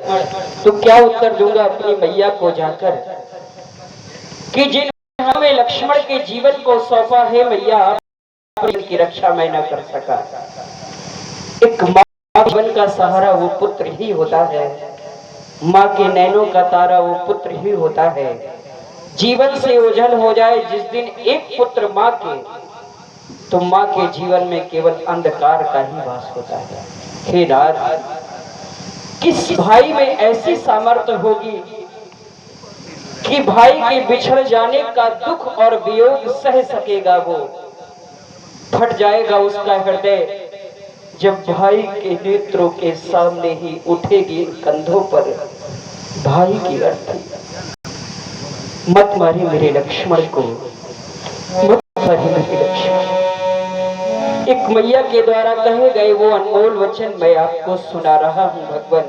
तो क्या उत्तर दूंगा अपनी मैया को जाकर कि जिन हमें लक्ष्मण के जीवन को सौंपा है मैया, की रक्षा मैं न कर सका। एक माँ जीवन का सहारा वो पुत्र ही होता है, माँ के नैनों का तारा वो पुत्र ही होता है। जीवन से ओझल हो जाए जिस दिन एक पुत्र माँ के, तो माँ के जीवन में केवल अंधकार का ही वास होता है। हे नाथ, किस भाई में ऐसी सामर्थ्य होगी कि भाई के बिछड़ जाने का दुख और वियोग सह सकेगा? वो फट जाएगा उसका हृदय जब भाई के नेत्रों के सामने ही उठेगी कंधों पर भाई की अर्थी। मत मारे मेरे लक्ष्मण को, मत मारे मेरे लक्ष्मण। एक मैया के द्वारा कहे गए वो अनमोल वचन मैं आपको सुना रहा हूँ भगवान।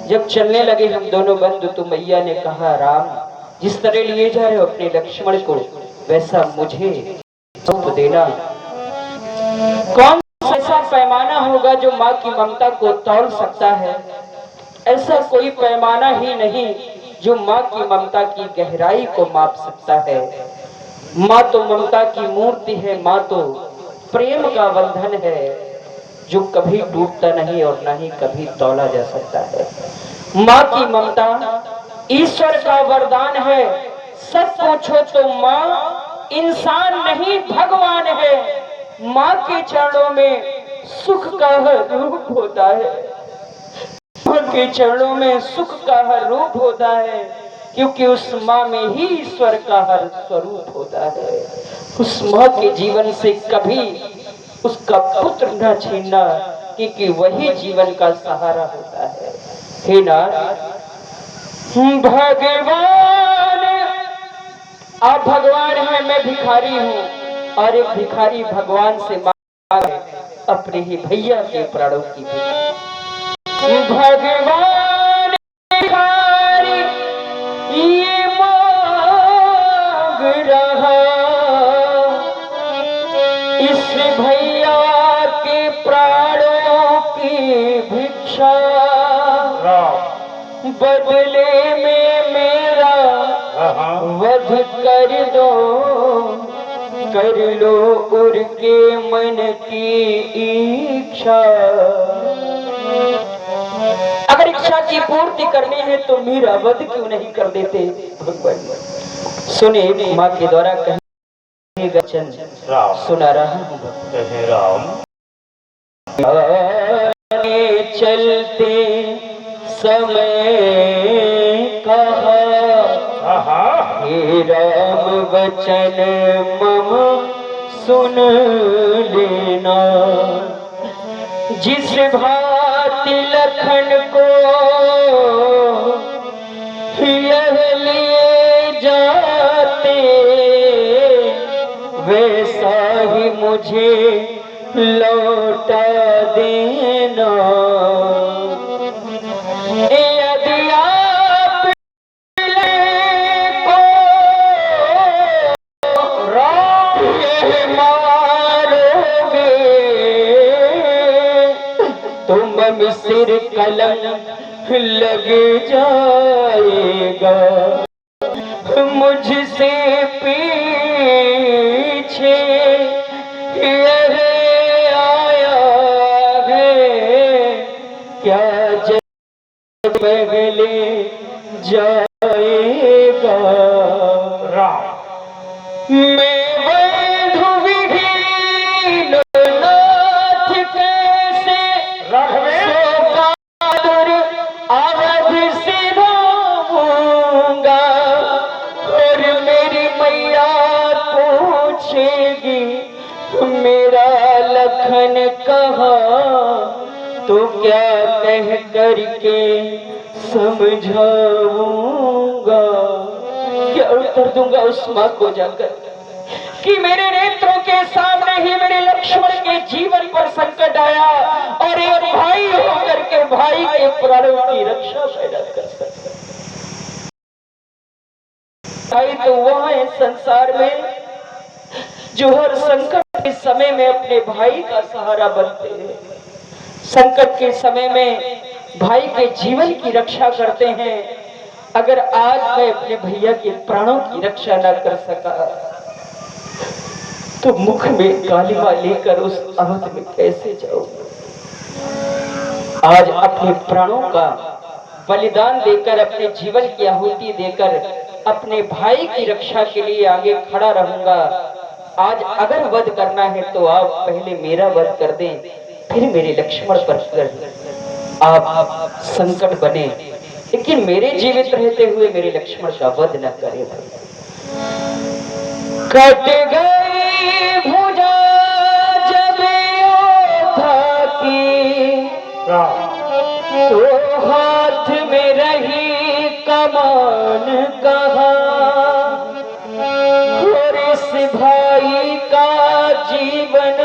जब चलने लगे हम दोनों बंधु तो मैया ने कहा, राम, जिस तरह लिए जा रहे हो अपने लक्ष्मण को, वैसा मुझे सौंप देना। कौन ऐसा पैमाना होगा जो माँ की ममता को तौल सकता है? ऐसा कोई पैमाना ही नहीं जो माँ की ममता की गहराई को माप सकता है। माँ तो ममता की मूर्ति है, माँ तो प्रेम का बंधन है जो कभी टूटता नहीं और ना ही कभी तौला जा सकता है। माँ की ममता ईश्वर का वरदान है। सच पूछो तो माँ इंसान नहीं भगवान है। माँ के चरणों में सुख का हर रूप होता है, माँ के चरणों में सुख का हर रूप होता है, क्योंकि उस माँ में ही ईश्वर का हर स्वरूप होता है। उस माँ के जीवन से कभी उसका पुत्र न छीनना, क्योंकि वही जीवन का सहारा होता है। हे नाथ, भगवान, आप भगवान हैं, मैं भिखारी हूँ, और एक भिखारी भगवान से मांगे अपने ही भैया के प्राणों की भीख। भगवान भिखारी ये मांग रहा, इस भैया के प्राणों की भिक्षा, बदले में मेरा वध कर दो, कर लो उनके मन की इच्छा। अगर इच्छा की पूर्ति करनी है तो मेरा वध क्यों नहीं कर देते भगवान? सुने माँ के द्वारा कहे वचन सुना रहा हूँ। चलते समय कहा, हे राम वचन मम सुन लेना, जिस भांति लखन को यह लिए जाते, वैसा ही मुझे लौटा देना। यदि आप को मारोगे तो मम सिर कलम लग जाएगा, मुझसे पीछे यह आया है, क्या जब पहले जाएगा? मैं बंधु विहीन नाथ कैसे शोकातुर अवध से धामूंगा, और मेरी मैया पूछेगी मेरा लखन कहाँ, तो क्या कह करके समझाऊंगा? क्या उत्तर दूंगा उस माँ को जाकर कि मेरे नेत्रों के सामने ही मेरे लक्ष्मण के जीवन पर संकट आया, और एक भाई होकर के भाई के प्राणों की रक्षा पैदा कर सकता। भाई तो वह है संसार में जो हर संकट के समय में अपने भाई का सहारा बनते हैं। संकट के समय में भाई के जीवन की रक्षा करते हैं। अगर आज मैं अपने भैया के प्राणों की रक्षा न कर सका तो मुख में कालिमा लेकर उस अवध में कैसे जाऊं। आज अपने प्राणों का बलिदान देकर, अपने जीवन की आहुति देकर अपने भाई की रक्षा के लिए आगे खड़ा रहूंगा। आज अगर वध करना है तो आप पहले मेरा वध कर दें, फिर मेरे लक्ष्मण पर आप संकट बने, लेकिन मेरे जीवित रहते हुए मेरे लक्ष्मण का वध न करे। कट गई भुजा जब योद्धा की, तो हाथ में रही कमान कहाँ। और इस भाई का जीवन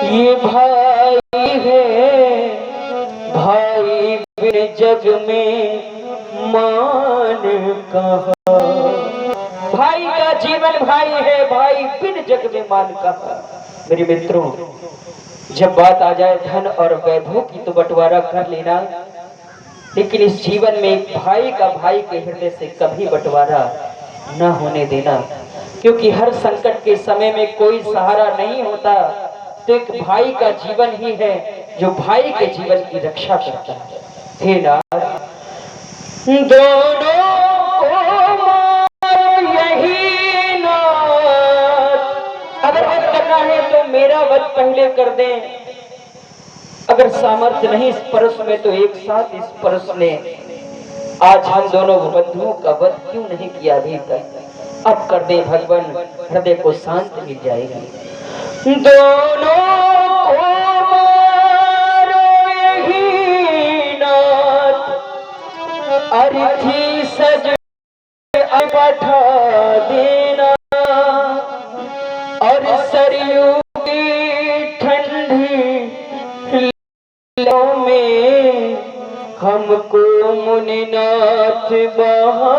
ये भाई है, भाई बिन जग में मान कहाँ। भाई का जीवन भाई है, भाई बिन जग में मान कहाँ। मेरे मित्रों, जब बात आ जाए धन और वैभव की तो बंटवारा कर लेना, लेकिन इस जीवन में एक भाई का भाई के हृदय से कभी बंटवारा न होने देना। क्योंकि हर संकट के समय में कोई सहारा नहीं होता, तो एक भाई का जीवन ही है जो भाई के जीवन की रक्षा करता है। हे नाथ, दोनों यही नाथ, अगर वध करना है तो मेरा वध पहले कर दें। अगर सामर्थ्य नहीं इस परस में तो एक साथ इस परस ने आज हम दोनों बंधुओं का वध क्यों नहीं किया अभी तक। अब कर दे भगवान, हृदय को शांत मिल जाएगी। दोनों यही नाथ, अर्थी सज बैठा देना। और सरयू की ठंडी में हमको मुनिनाथ बहा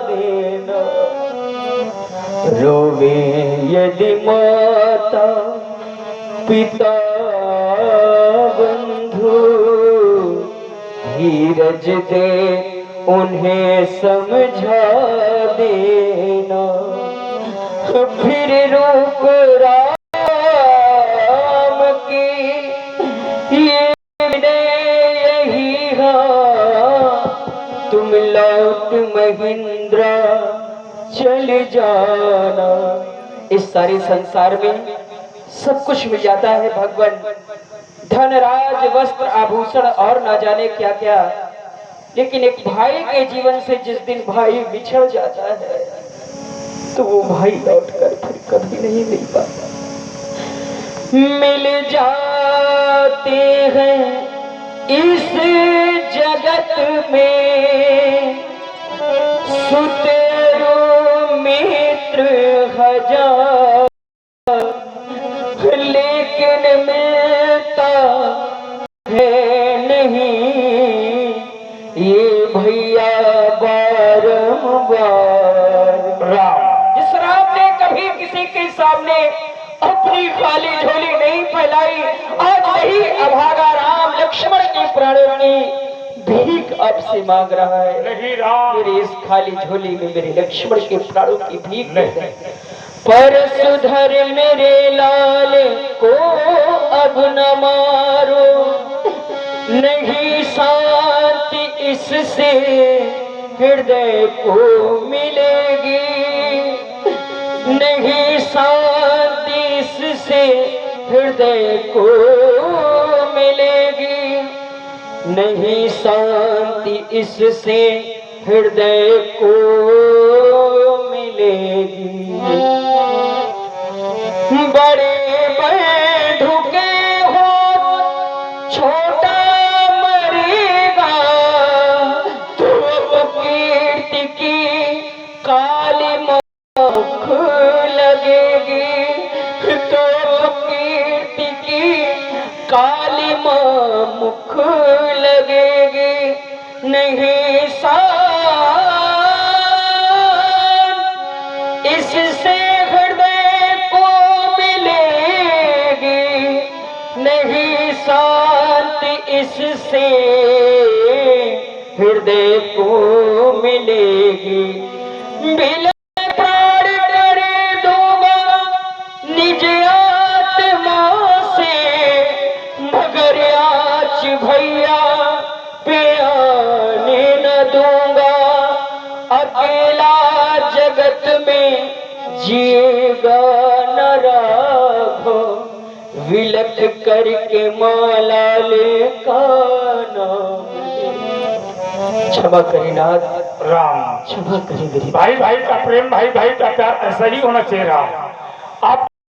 देना। रोवे यदि माता पिता बंधु, धीरज दे उन्हें समझा देना। फिर रूप राम की ये यही है, तुम लौट महिंद्रा चल जाना। इस सारे संसार में सब कुछ मिल जाता है भगवान, धन राज वस्त्र आभूषण और ना जाने क्या क्या, लेकिन एक भाई के जीवन से जिस दिन भाई बिछड़ जाता है तो वो भाई लौटकर फिर कभी नहीं मिल पाता। मिल जाते हैं इस जगत में सुतेरो मित्र हजार, लेकिन मिलता है नहीं ये भैया बारंबार। राम, जिस राम ने कभी किसी के सामने अपनी खाली झोली नहीं फैलाई, आज वही अभागा राम लक्ष्मण के प्राणों की भीख अब से मांग रहा है। नहीं राम, मेरी इस खाली झोली में मेरे लक्ष्मण के प्राणों की भीख नहीं। पर सुधर मेरे लाल को अब न मारो, नहीं शांति इससे हृदय को मिलेगी। नहीं शांति इससे हृदय को मिलेगी। नहीं शांति इससे हृदय को मिलेगी। बड़े बंधु के हो छोटा मरेगा, तो कीर्ति की काली मुख लगेगी। तो कीर्ति की काली मुख लगेगी। नहीं शांत इससे हृदय को मिलेगी। नहीं शांति किससे हृदय को मिलेगी। बिल प्राण कर दूंगा निज आत्मा से, मगर आज भैया पे आने न दूंगा। अकेला जगत में जिएगा न राघो, विलख करके माला लेका नाम। क्षमा करें नाथ, राम। क्षमा करें गरीब। भाई भाई का प्रेम, भाई भाई का प्यार ऐसा ही होना चाहिए राम। आप